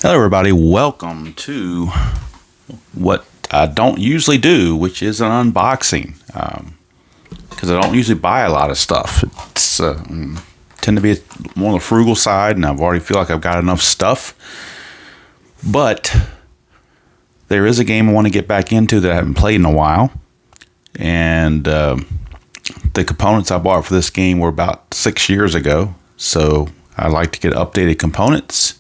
Hello everybody, welcome to what I don't usually do, which is an unboxing, because I don't usually buy a lot of stuff. It's tend to be more on the frugal side, and I've already feel like I've got enough stuff. But there is a game I want to get back into that I haven't played in a while, and the components I bought for this game were about 6 years ago, so I like to get updated components.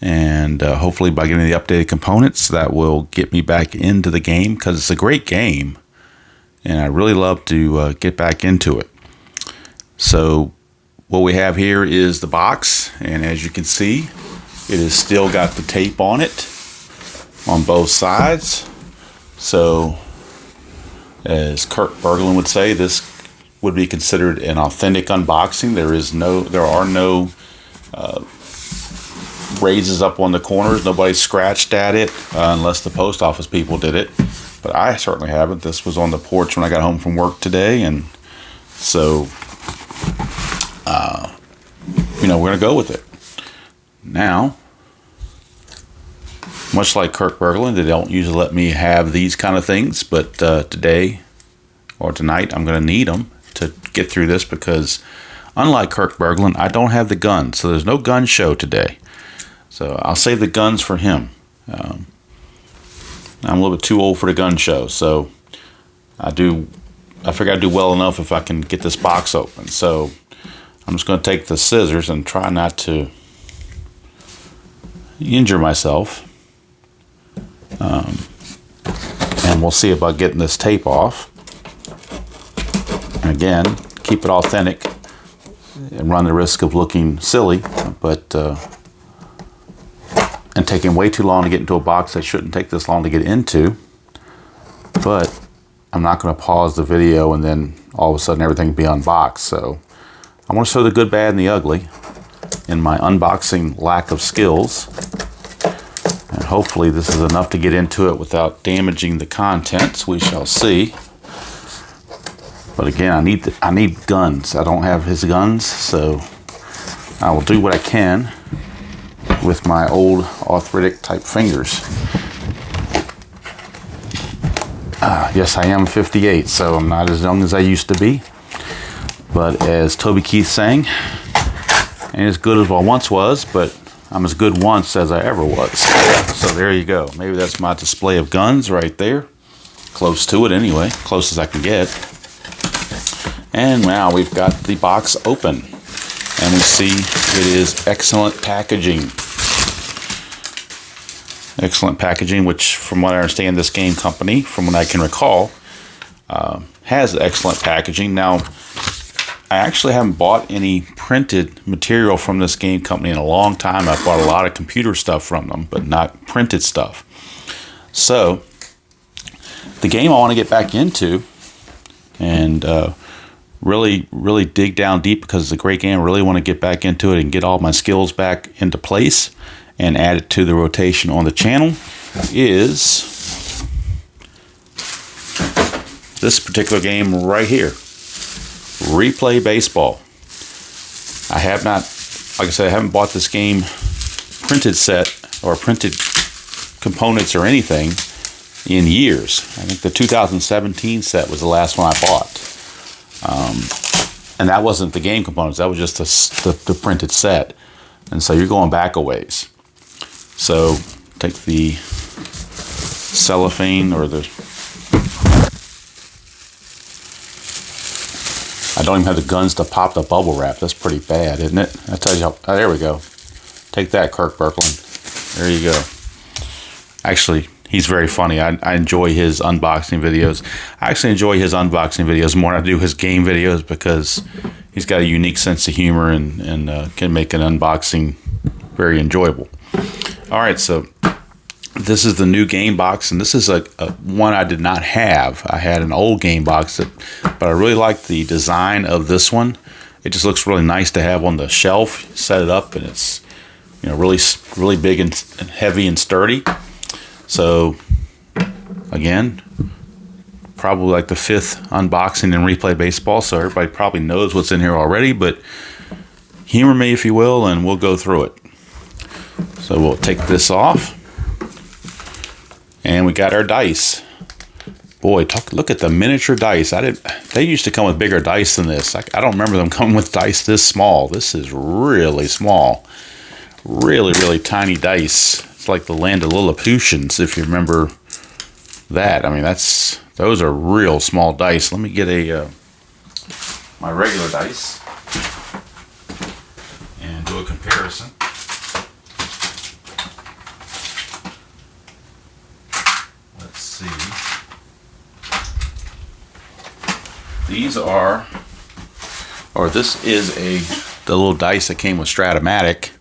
And hopefully by getting the updated components, that will get me back into the game, because it's a great game and I really love to get back into it. So what we have here is the box, and as you can see, it has still got the tape on it on both sides. So as Kirk Berglund would say, this would be considered an authentic unboxing. There are no raises up on the corners. Nobody scratched at it unless the post office people did it, but I certainly haven't. This was on the porch when I got home from work today, and so we're gonna go with it. Now, much like Kirk Berglund, they don't usually let me have these kind of things, but today or tonight I'm gonna need them to get through this, because unlike Kirk Berglund, I don't have the guns, so there's no gun show today. So I'll save the guns for him. I'm a little bit too old for the gun show, so I figure I'd do well enough if I can get this box open. So I'm just going to take the scissors and try not to injure myself. And we'll see about getting this tape off. And again, keep it authentic and run the risk of looking silly, but and taking way too long to get into a box that shouldn't take this long to get into. But I'm not going to pause the video and then all of a sudden everything be unboxed. So I want to show the good, bad, and the ugly in my unboxing lack of skills. And hopefully this is enough to get into it without damaging the contents. We shall see. But again, I need guns. I don't have his guns, so I will do what I can with my old arthritic type fingers. Yes, I am 58, so I'm not as young as I used to be. But as Toby Keith sang, ain't as good as I once was, but I'm as good once as I ever was. So there you go. Maybe that's my display of guns right there. Close to it anyway, close as I can get. And now we've got the box open, and we see it is excellent packaging. Excellent packaging, which from what I understand, this game company, from what I can recall, has excellent packaging. Now, I actually haven't bought any printed material from this game company in a long time. I've bought a lot of computer stuff from them, but not printed stuff. So, the game I want to get back into and really dig down deep, because it's a great game. I really want to get back into it and get all my skills back into place and add it to the rotation on the channel, is this particular game right here, Replay Baseball. I have not, like I said, I haven't bought this game printed set or printed components or anything in years. I think the 2017 set was the last one I bought. And that wasn't the game components, that was just the printed set. And so you're going back a ways. So take the cellophane, or the, I don't even have the guns to pop the bubble wrap. That's pretty bad, isn't it? I tell you, there we go. Take that, Kirk Berglund. There you go. Actually, he's very funny. I enjoy his unboxing videos. I actually enjoy his unboxing videos more than I do his game videos, because he's got a unique sense of humor and can make an unboxing very enjoyable. All right, so this is the new game box, and this is a one I did not have. I had an old game box, but I really like the design of this one. It just looks really nice to have on the shelf. Set it up, and it's really big and heavy and sturdy. So again, probably like the 5th unboxing in Replay Baseball, so everybody probably knows what's in here already, but humor me if you will, and we'll go through it. So we'll take this off. And we got our dice. Boy, look at the miniature dice. They used to come with bigger dice than this. I don't remember them coming with dice this small. This is really small. Really, really tiny dice. It's like the Land of Lilliputians, if you remember that. I mean, those are real small dice. Let me get my regular dice and do a comparison. Let's see. These are, or this is the little dice that came with Stratomatic,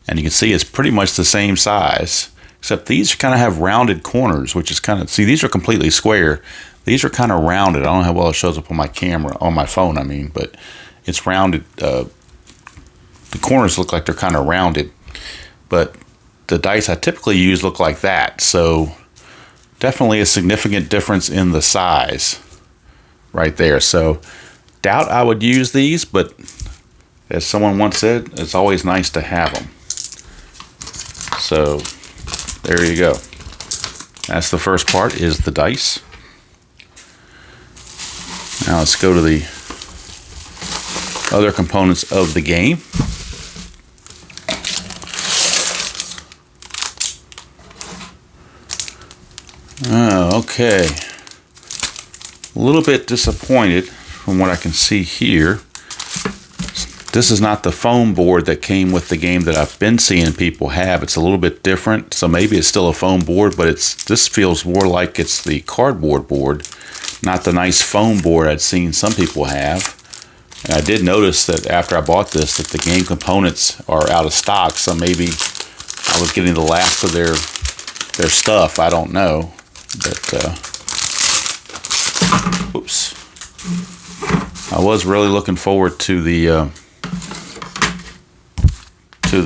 and you can see it's pretty much the same size, except these kind of have rounded corners, which is kind of, see, these are completely square. These are kind of rounded. I don't know how well it shows up on my camera, on my phone, I mean, but it's rounded. The corners look like they're kind of rounded, but the dice I typically use look like that, so definitely a significant difference in the size right there. So doubt I would use these, but as someone once said, it's always nice to have them. So there you go. That's the first part, is the dice. Now let's go to the other components of the game. Oh, okay. A little bit disappointed from what I can see here. This is not the foam board that came with the game that I've been seeing people have. It's a little bit different, so maybe it's still a foam board, but this feels more like it's the cardboard board, not the nice foam board I'd seen some people have. And I did notice that after I bought this, that the game components are out of stock, so maybe I was getting the last of their stuff. I don't know, but oops. I was really looking forward to the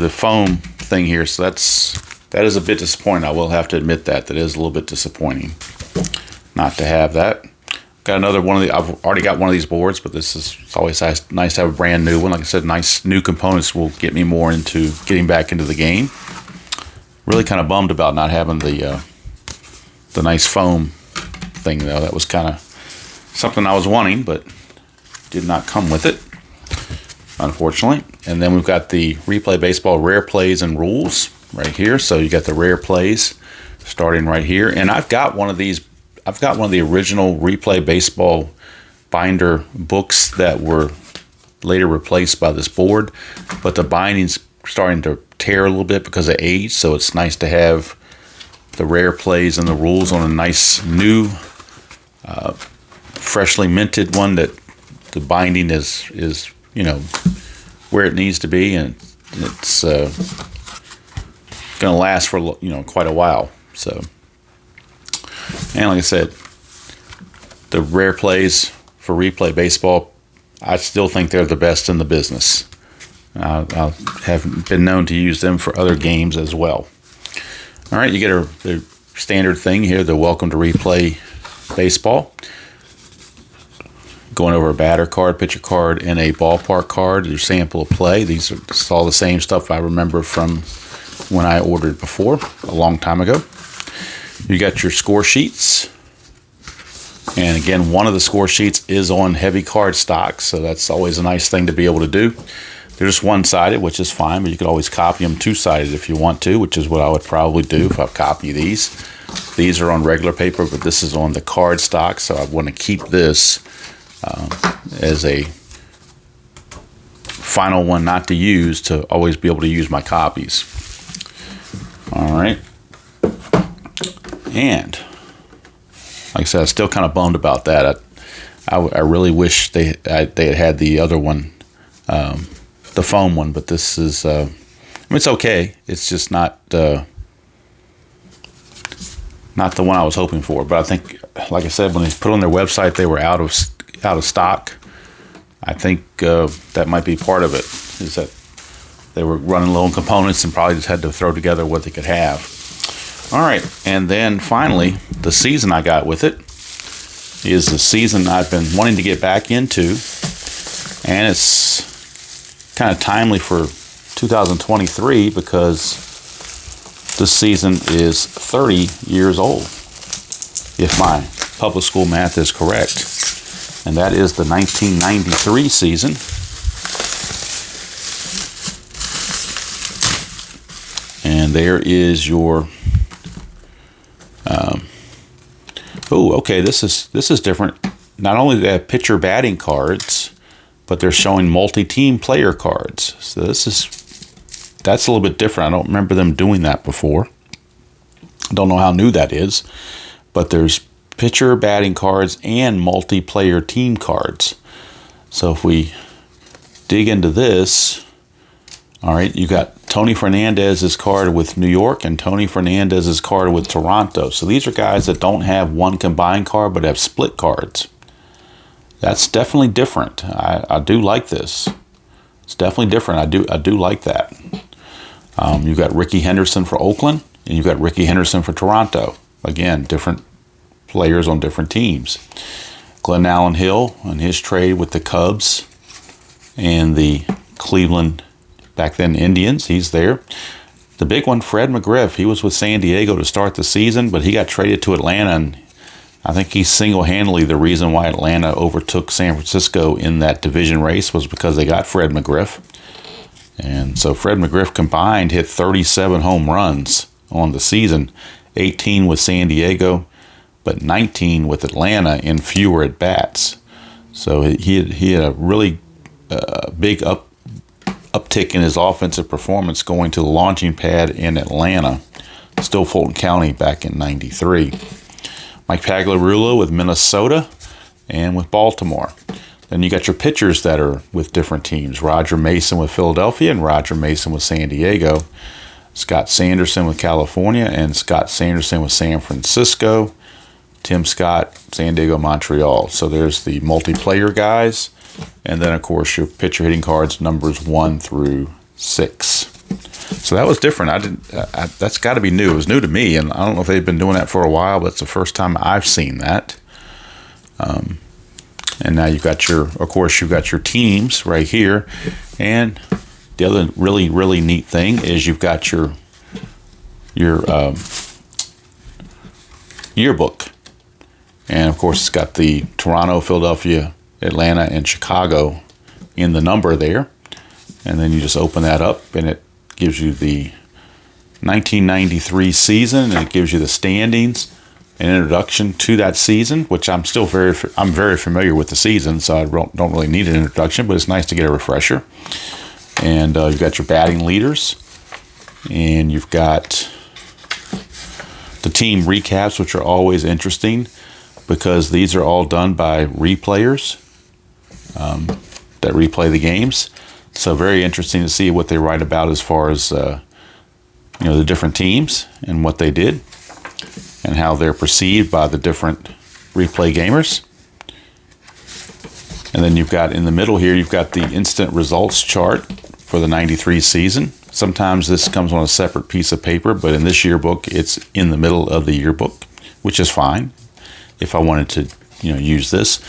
foam thing here, so that is a bit disappointing. I will have to admit that is a little bit disappointing not to have that. Got another one of the. I've already got one of these boards, but it's always nice to have a brand new one. Like I said, nice new components will get me more into getting back into the game. Really kind of bummed about not having the nice foam thing though. That was kind of something I was wanting, but did not come with it, unfortunately. And then we've got the Replay Baseball Rare Plays and Rules right here. So you got the Rare Plays starting right here, and I've got one of these. I've got one of the original Replay Baseball binder books that were later replaced by this board, but the binding's starting to tear a little bit because of age, so it's nice to have the Rare Plays and the Rules on a nice new freshly minted one that the binding is where it needs to be, and it's going to last for quite a while. So, and like I said, the Rare Plays for Replay Baseball, I still think they're the best in the business. I have been known to use them for other games as well. All right, you get the standard thing here, the Welcome to Replay Baseball. Going over a batter card, pitcher card, and a ballpark card, your sample of play. These are all the same stuff I remember from when I ordered before, a long time ago. You got your score sheets. And again, one of the score sheets is on heavy card stock, so that's always a nice thing to be able to do. They're just one-sided, which is fine, but you could always copy them two-sided if you want to, which is what I would probably do if I copy these. These are on regular paper, but this is on the card stock, so I want to keep this as a final one not to use, to always be able to use my copies. All right. And like I said, I'm still kind of bummed about that. I really wish they had the other one, the foam one, but this is, it's okay. It's just not the one I was hoping for. But I think, like I said, when they put on their website they were out of stock. I think that might be part of it, is that they were running low on components and probably just had to throw together what they could have. All right, and then finally, the season I got with it is the season I've been wanting to get back into, and it's kind of timely for 2023 because This season is 30 years old, if my public school math is correct. And that is the 1993 season. And there is your oh, okay, this is different. Not only do they have pitcher batting cards, but they're showing multi-team player cards. So that's a little bit different. I don't remember them doing that before. I don't know how new that is, but there's pitcher batting cards and multiplayer team cards. So if we dig into this, all right, you got Tony Fernandez's card with New York and Tony Fernandez's card with Toronto. So these are guys that don't have one combined card but have split cards. That's definitely different. I do like this. It's definitely different. I do like that. You've got Ricky Henderson for Oakland, and you've got Ricky Henderson for Toronto. Again, different players on different teams. Glenn Allen Hill on his trade with the Cubs and the Cleveland, back then, Indians. He's there. The big one, Fred McGriff. He was with San Diego to start the season, but he got traded to Atlanta, and I think he's single-handedly the reason why Atlanta overtook San Francisco in that division race was because they got Fred McGriff. And so Fred McGriff combined hit 37 home runs on the season, 18 with San Diego, but 19 with Atlanta in fewer at-bats. So he had a really big uptick in his offensive performance going to the launching pad in Atlanta, still Fulton County back in '93. Mike Pagliarulo with Minnesota and with Baltimore. Then you got your pitchers that are with different teams. Roger Mason with Philadelphia and Roger Mason with San Diego. Scott Sanderson with California and Scott Sanderson with San Francisco. Tim Scott, San Diego, Montreal. So there's the multiplayer guys. And then, of course, your pitcher hitting cards numbers 1 through 6. So that was different. That's got to be new. It was new to me, and I don't know if they've been doing that for a while, but it's the first time I've seen that. And now you've got of course, you've got your teams right here. And the other really, really neat thing is you've got your yearbook. And, of course, it's got the Toronto, Philadelphia, Atlanta, and Chicago in the number there. And then you just open that up, and it gives you the 1993 season, and it gives you the standings, an introduction to that season, which I'm very familiar with the season, so I don't really need an introduction, but it's nice to get a refresher. And you've got your batting leaders, and you've got the team recaps, which are always interesting because these are all done by replayers that replay the games. So very interesting to see what they write about as far as the different teams and what they did and how they're perceived by the different replay gamers. And then you've got in the middle here, you've got the instant results chart for the 93 season. Sometimes this comes on a separate piece of paper, but in this yearbook, it's in the middle of the yearbook, which is fine if I wanted to use this.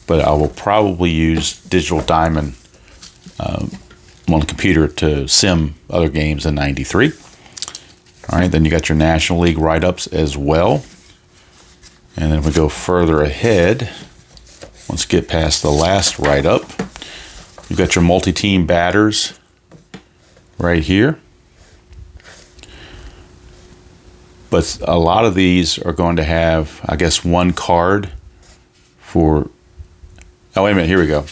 But I will probably use Digital Diamond on the computer to sim other games in 93. All right, then you got your National League write-ups as well. And then if we go further ahead, let's get past the last write-up. You've got your multi-team batters right here. But a lot of these are going to have, I guess, one card for... Oh, wait a minute, here we go.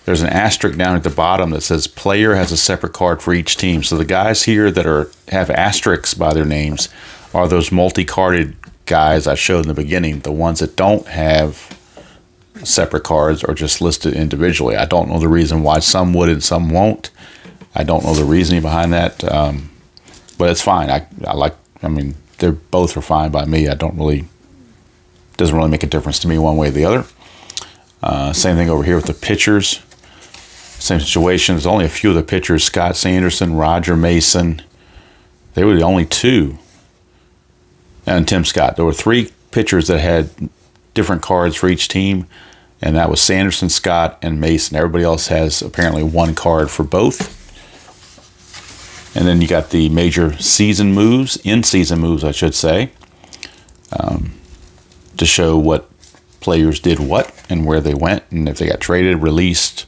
There's an asterisk down at the bottom that says player has a separate card for each team. So the guys here that have asterisks by their names are those multi-carded guys I showed in the beginning. The ones that don't have separate cards are just listed individually. I don't know the reason why some would and some won't. I don't know the reasoning behind that, but it's fine. They're both are fine by me. Doesn't really make a difference to me one way or the other. Same thing over here with the pitchers. Same situation. There's only a few of the pitchers. Scott Sanderson, Roger Mason. They were the only two. And Tim Scott. There were three pitchers that had different cards for each team. And that was Sanderson, Scott, and Mason. Everybody else has apparently one card for both. And then you got the major season moves, in-season moves, I should say, to show what players did what and where they went, and if they got traded, released,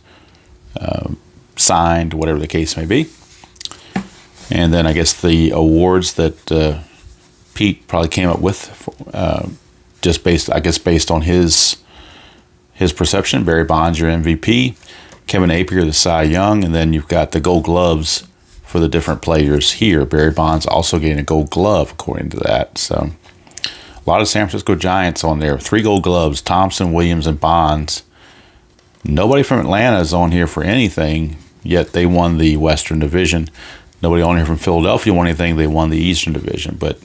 signed, whatever the case may be. And then I guess the awards that Pete probably came up with, just based on his perception. Barry Bonds, your MVP. Kevin Napier, the Cy Young, and then you've got the Gold Gloves for the different players here. Barry Bonds also getting a Gold Glove according to that. So a lot of San Francisco Giants on there. 3 Gold Gloves: Thompson, Williams, and Bonds. Nobody from Atlanta is on here for anything, yet they won the Western Division. Nobody on here from Philadelphia won anything. They won the Eastern Division. But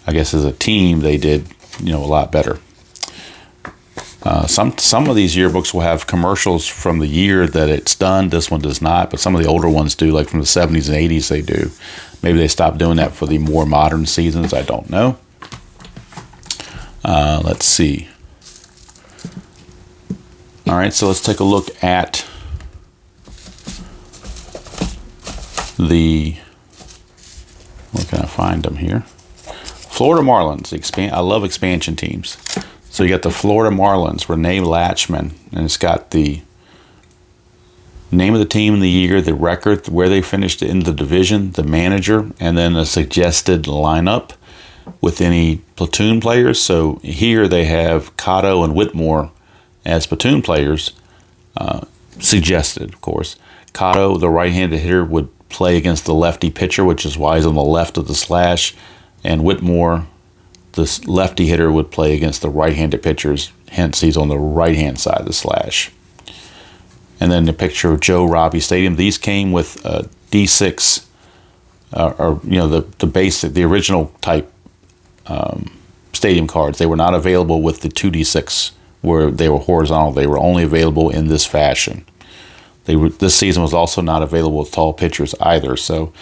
I guess as a team, they did, a lot better. Some of these yearbooks will have commercials from the year that it's done. This one does not, but some of the older ones do, like from the 70s and 80s they do. Maybe they stopped doing that for the more modern seasons. I don't know. Let's see. All right, so let's take a look at where can I find them here? Florida Marlins. I love expansion teams. So you got the Florida Marlins, Renee Latchman, and it's got the name of the team in the year, the record, where they finished in the division, the manager, and then a suggested lineup with any platoon players. So here they have Cotto and Whitmore as platoon players, suggested, of course. Cotto, the right-handed hitter, would play against the lefty pitcher, which is why he's on the left of the slash, and Whitmore, the lefty hitter, would play against the right-handed pitchers, hence he's on the right-hand side of the slash. And then the picture of Joe Robbie Stadium. These came with D6, the original type stadium cards. They were not available with the 2D6 where they were horizontal. They were only available in this fashion. This season was also not available with tall pitchers either. So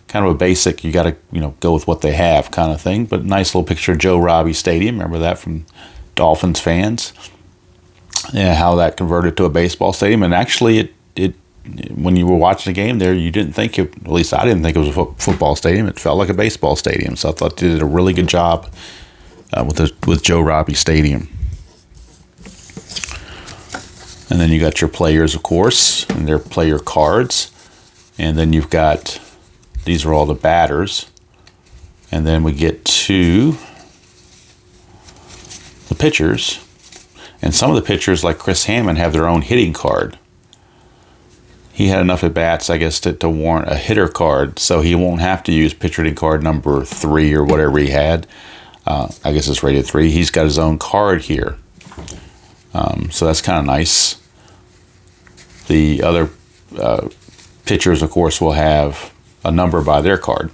kind of a basic, you got to go with what they have kind of thing. But nice little picture of Joe Robbie Stadium. Remember that from Dolphins fans? Yeah, how that converted to a baseball stadium. And actually, it when you were watching the game there, you didn't think it. At least I didn't think it was a football stadium. It felt like a baseball stadium. So I thought they did a really good job with Joe Robbie Stadium. And then you got your players, of course, and their player cards. And then you've got, these are all the batters. And then we get to the pitchers. And some of the pitchers, like Chris Hammond, have their own hitting card. He had enough at-bats, I guess, to warrant a hitter card, so he won't have to use pitcher hitting card number 3 or whatever he had. I guess it's rated 3. He's got his own card here. So that's kind of nice. The other pitchers, of course, will have a number by their card.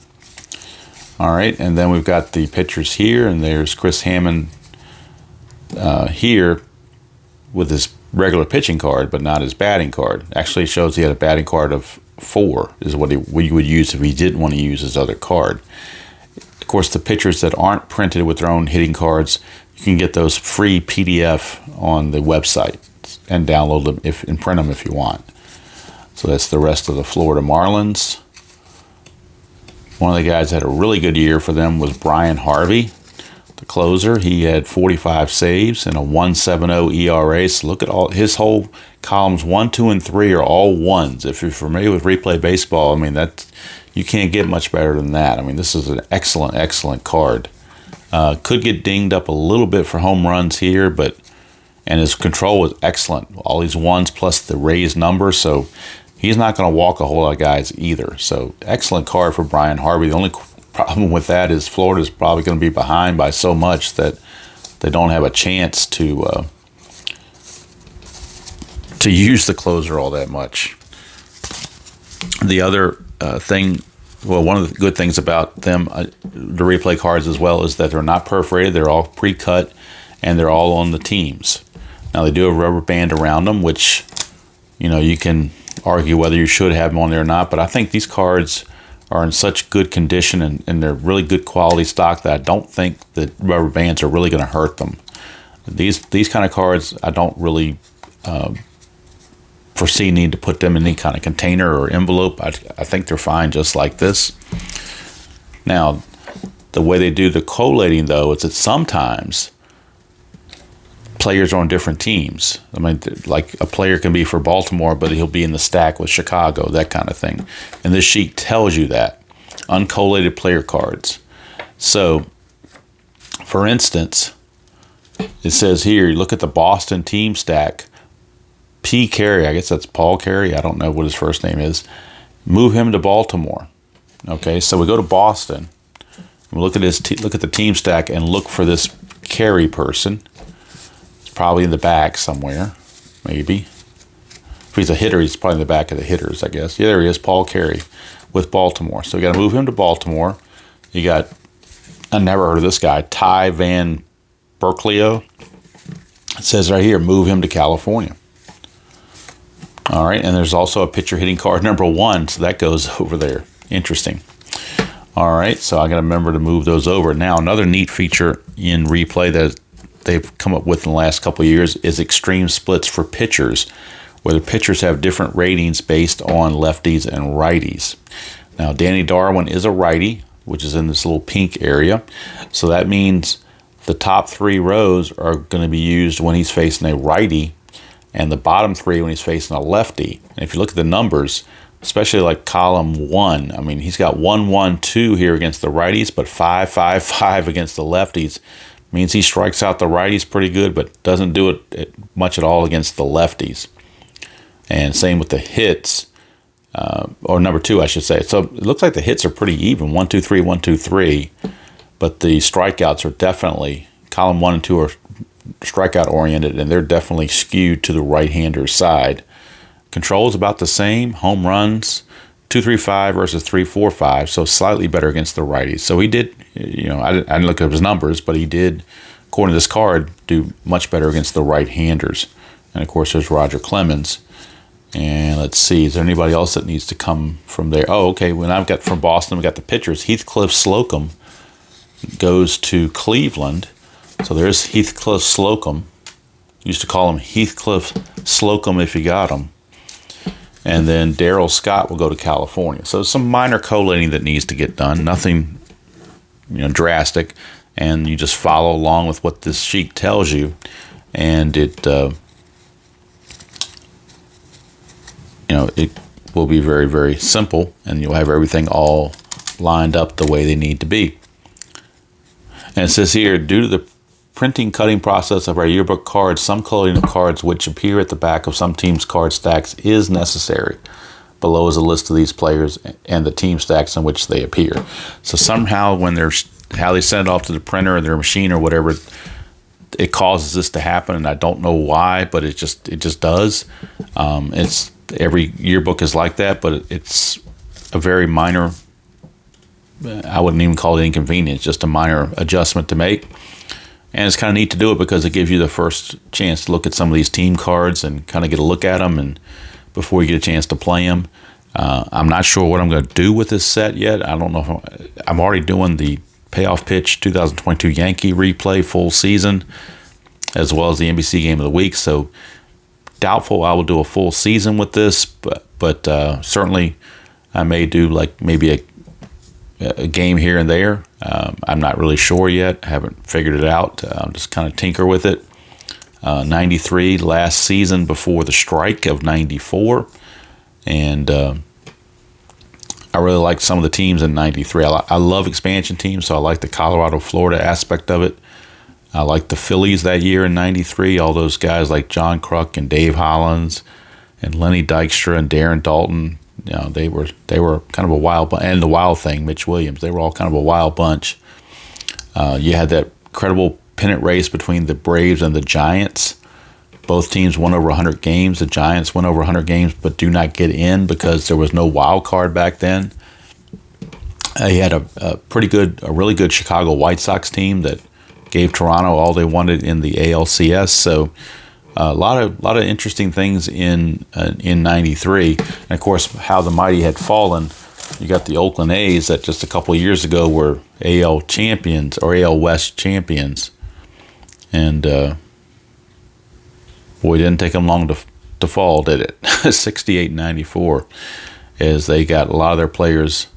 All right, and then we've got the pitchers here, and there's Chris Hammond here with his regular pitching card, but not his batting card. Actually, it shows he had a batting card of 4 is what he would use if he didn't want to use his other card. Of course, the pitchers that aren't printed with their own hitting cards, you can get those free PDF on the website and download them and print them if you want. So that's the rest of the Florida Marlins. One of the guys that had a really good year for them was Brian Harvey, the closer. He had 45 saves and a 1.70 ERA. So look at all his whole columns 1, 2, and 3 are all ones. If you're familiar with replay baseball, I mean that you can't get much better than that. I mean, this is an excellent card. Could get dinged up a little bit for home runs here, and his control was excellent. All these ones plus the raised number, so he's not going to walk a whole lot of guys either. So excellent card for Brian Harvey. The only problem with that is Florida's probably going to be behind by so much that they don't have a chance to use the closer all that much. The other one of the good things about them, the replay cards as well, is that they're not perforated. They're all pre-cut, and they're all on the teams. Now, they do have a rubber band around them, which, you can argue whether you should have them on there or not, but I think these cards are in such good condition and they're really good quality stock that I don't think that rubber bands are really going to hurt them. These kind of cards, I don't really foresee need to put them in any kind of container or envelope. I think they're fine just like this. Now, the way they do the collating, though, is that sometimes players are on different teams. I mean, like a player can be for Baltimore, but he'll be in the stack with Chicago, that kind of thing. And this sheet tells you that. Uncollated player cards. So, for instance, it says here, you look at the Boston team stack. P. Carey, I guess that's Paul Carey. I don't know what his first name is. Move him to Baltimore. Okay, so we go to Boston. We look at look at the team stack and look for this Carey person. It's probably in the back somewhere, maybe. If he's a hitter, he's probably in the back of the hitters, I guess. Yeah, there he is, Paul Carey with Baltimore. So we got to move him to Baltimore. You got, I never heard of this guy, Ty Van Berkelio. It says right here, move him to California. All right, and there's also a pitcher hitting card number 1, so that goes over there. Interesting. All right, so I got to remember to move those over. Now, another neat feature in replay that they've come up with in the last couple of years is extreme splits for pitchers, where the pitchers have different ratings based on lefties and righties. Now, Danny Darwin is a righty, which is in this little pink area. So that means the top 3 rows are going to be used when he's facing a righty, and the bottom 3 when he's facing a lefty. And if you look at the numbers, especially like column 1, I mean, he's got 1-1-2 here against the righties, but 5-5-5 against the lefties. Means he strikes out the righties pretty good, but doesn't do it much at all against the lefties. And same with the hits, or number 2, I should say. So it looks like the hits are pretty even, 1-2-3, 1-2-3, but the strikeouts are definitely, column 1 and 2 are strikeout oriented, and they're definitely skewed to the right-hander's side. Control is about the same. Home runs, 2.35 versus 3.45, so slightly better against the righties. So he did, I didn't look at his numbers, but he did, according to this card, do much better against the right-handers. And, of course, there's Roger Clemens. And let's see, is there anybody else that needs to come from there? Oh, okay, when I've got from Boston, we got the pitchers. Heathcliff Slocum goes to Cleveland. So there's Heathcliff Slocum. Used to call him Heathcliff Slocum if you got him. And then Darryl Scott will go to California. So some minor collating that needs to get done. Nothing, drastic. And you just follow along with what this sheet tells you. And it will be very, very simple. And you'll have everything all lined up the way they need to be. And it says here, due to the printing cutting process of our yearbook cards, some collating of cards which appear at the back of some teams' card stacks is necessary. Below is a list of these players and the team stacks in which they appear. So somehow when how they send it off to the printer or their machine or whatever, it causes this to happen, and I don't know why, but it just does. It's every yearbook is like that, but it's a very minor, I wouldn't even call it inconvenience, just a minor adjustment to make. And it's kind of neat to do it because it gives you the first chance to look at some of these team cards and kind of get a look at them and before you get a chance to play them. I'm not sure what I'm going to do with this set yet. I don't know if I'm already doing the Payoff Pitch 2022 Yankee replay full season as well as the NBC Game of the Week. So doubtful I will do a full season with this, but certainly I may do like maybe a game here and there. I'm not really sure yet. I haven't figured it out. Just kind of tinker with it. 93 last season before the strike of 94. And I really liked some of the teams in 93. I love expansion teams, so I like the Colorado-Florida aspect of it. I like the Phillies that year in 93. All those guys like John Kruk and Dave Hollins and Lenny Dykstra and Darren Dalton. They were kind of a wild bunch, and the Wild Thing, Mitch Williams. They were all kind of a wild bunch. You had that incredible pennant race between the Braves and the Giants. Both teams won over 100 games. The Giants won over 100 games, but do not get in because there was no wild card back then. You had a really good Chicago White Sox team that gave Toronto all they wanted in the ALCS. So a lot of interesting things in '93, and of course how the mighty had fallen. You got the Oakland A's that just a couple of years ago were AL champions or AL West champions, and boy, it didn't take them long to to fall, did it? 68-94, as they got a lot of their players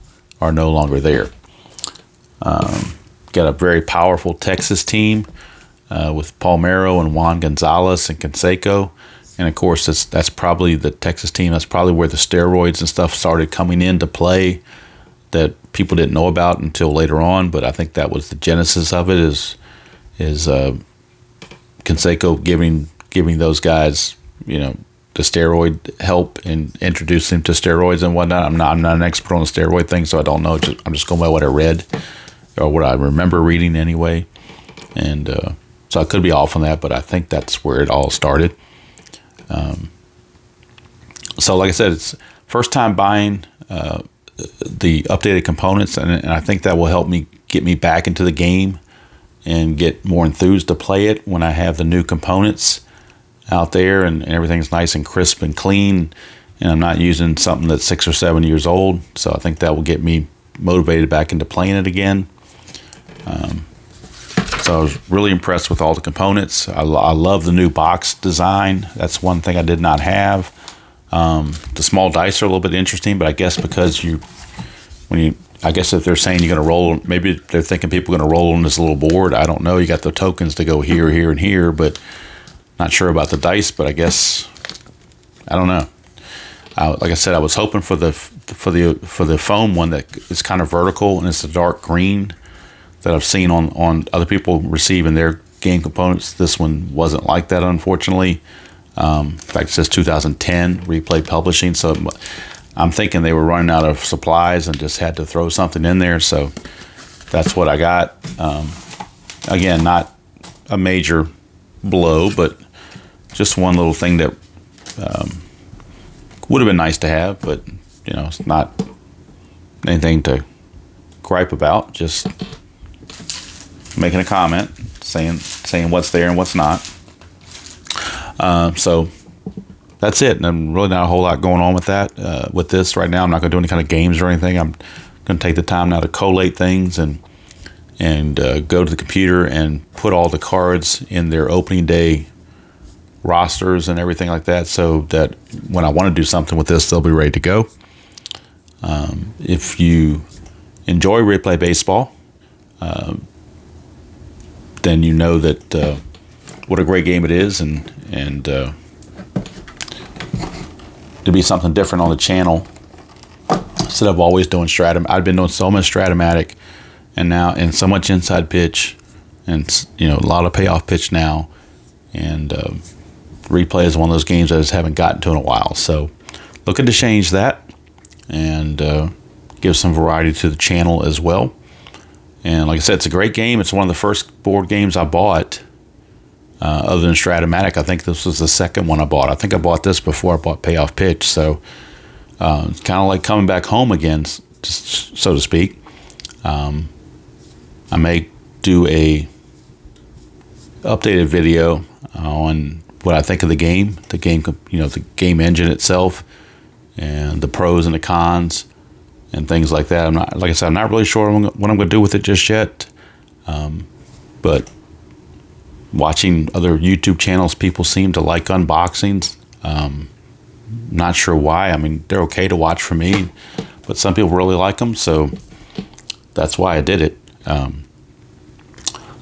are no longer there. Got a very powerful Texas team with Palmeiro and Juan Gonzalez and Canseco. And, of course, that's probably the Texas team. That's probably where the steroids and stuff started coming into play that people didn't know about until later on. But I think that was the genesis of it, is Canseco giving those guys, the steroid help and introduce them to steroids and whatnot. I'm not an expert on the steroid thing, so I don't know. I'm just going by what I read or what I remember reading anyway. And so I could be off on that, but I think that's where it all started. So like I said, it's first time buying the updated components, and I think that will help me get me back into the game and get more enthused to play it when I have the new components out there and everything's nice and crisp and clean, and I'm not using something that's 6 or 7 years old. So I think that will get me motivated back into playing it again. So I was really impressed with all the components. I love the new box design. That's one thing I did not have. The small dice are a little bit interesting, but I guess because I guess if they're saying you're going to roll, maybe they're thinking people are going to roll on this little board. I don't know. You got the tokens to go here, here, and here, but not sure about the dice. But I guess I don't know. Like I said, I was hoping for the foam one that is kind of vertical and it's a dark green that I've seen on other people receiving their game components. This one wasn't like that, unfortunately. In fact, it says 2010 Replay Publishing, so I'm thinking they were running out of supplies and just had to throw something in there, so that's what I got. Again, not a major blow, but just one little thing that would have been nice to have, but it's not anything to gripe about, just making a comment, saying what's there and what's not. So that's it. And I'm really not a whole lot going on with that. With this right now, I'm not going to do any kind of games or anything. I'm going to take the time now to collate things and go to the computer and put all the cards in their opening day rosters and everything like that, so that when I want to do something with this, they'll be ready to go. If you enjoy Replay Baseball, then you know that what a great game it is, and to be something different on the channel instead of always doing I've been doing so much Stratomatic and so much inside pitch, and a lot of payoff pitch now, and Replay is one of those games I just haven't gotten to in a while. So looking to change that and give some variety to the channel as well. And like I said, it's a great game. It's one of the first board games I bought other than Stratomatic. I think this was the second one I bought. I think I bought this before I bought Payoff Pitch. So it's kind of like coming back home again, so to speak. I may do a updated video on what I think of the game, the game engine itself, and the pros and the cons, and things like that. Like I said, I'm not really sure what I'm going to do with it just yet. But watching other YouTube channels, people seem to like unboxings. Not sure why. I mean, they're okay to watch for me, but some people really like them, so that's why I did it.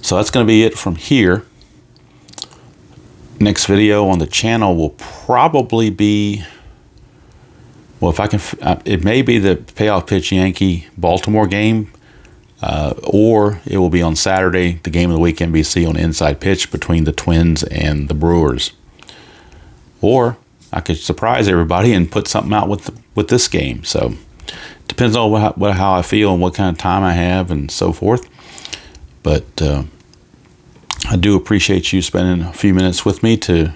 So that's going to be it from here. Next video on the channel will probably be, well, if I can, it may be the Payoff Pitch Yankee Baltimore game, or it will be on Saturday, the game of the week, NBC on Inside Pitch between the Twins and the Brewers. Or I could surprise everybody and put something out with this game. So depends on how I feel and what kind of time I have and so forth. But I do appreciate you spending a few minutes with me to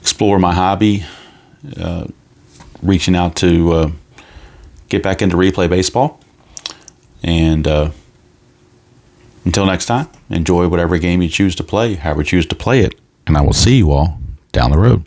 explore my hobby, reaching out to get back into Replay Baseball. And until next time, enjoy whatever game you choose to play, however you choose to play it. And I will see you all down the road.